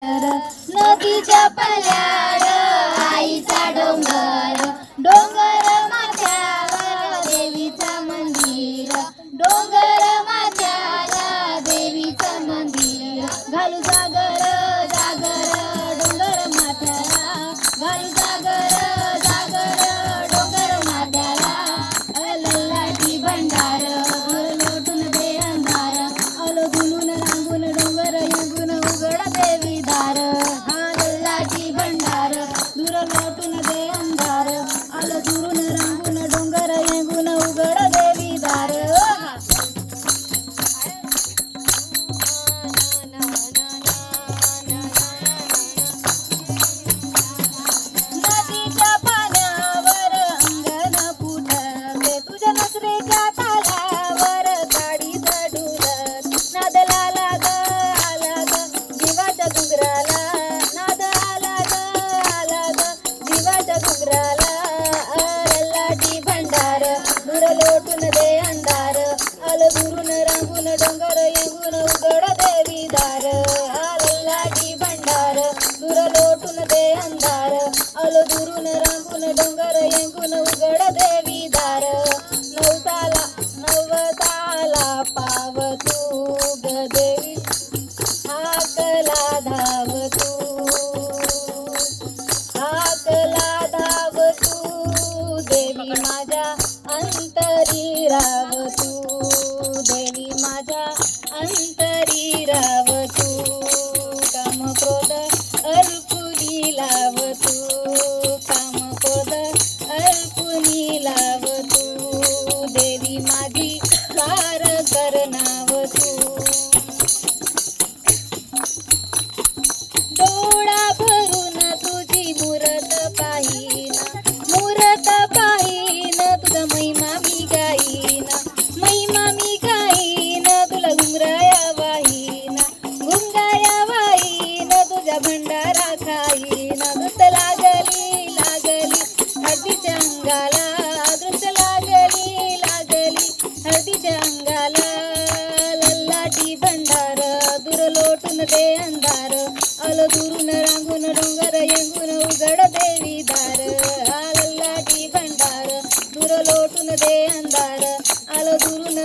नदीच्या पल्याड आईचा डोंगर, डोंगर माथ्यावर देवीचं मंदिर, डोंगर माथ्याला देवीचं मंदिर. घालू जागर जागर डोंगर माथ्याला, घालू जागर जागर डोंगर माथ्याला. लल्लाटी भंडार घर लोटून दे अंधार, आलो धुलून रांगून डोंगर येऊन उघड देवी दार. हा लल्लाटी भंडार दूर लोटून दे अंधार, आलो दुरून रांगून डोंगर येऊन उघड देवी दार. नदीच्या पाण्यावर अंगण फुटते, तुझ्या नजरेच्या तालावर काडी चढूलत. नाद आला ग आला ग जीवाच्या घुंगराला, नाद आला ग जीवाच्या घुंगराला. लल्लाटी भंडार दूर लोटून दे अंधार, आलं दुरून रांगून डोंगर येऊन उघड देवी दार. लल्लाटी भंडार दूर लोटून दे अंधार, आलो दुरून रांगून डोंगर येऊन उघड देवी दार. नवसाला पाव तू ग देवी, हाकला धाव तू, हाकला धाव तू देवी माझ्या अंतरी राव तू, देवी माझ्या अंतरी राव तू. काम क्रोध अर्पुनी लाव तू, काम क्रोध अर्पुनी लाव तू, देवी माझी पार कर नाव तू. डोळा भरून तुझी मूरत पाहीन, मूरत पाहीन तुझा महिमा मी गाईन, महिमा मी गाईन तुला घुंगराया वाहीन, घुंगराया वाहीन तुझ्या भंडारा खाईन. दृष्ट लागली लागली हळदीच्या अंगाला, दृष्ट लागली लागली हळदीच्या अंगाला. लल्लाटी भंडार दूर लोटून दे अंधार, आलो दुरून रांगून डोंगर येऊन उघड देवी दार. लल्लाटी भंडार दूर लोटून दे अंधार, आलो दुरून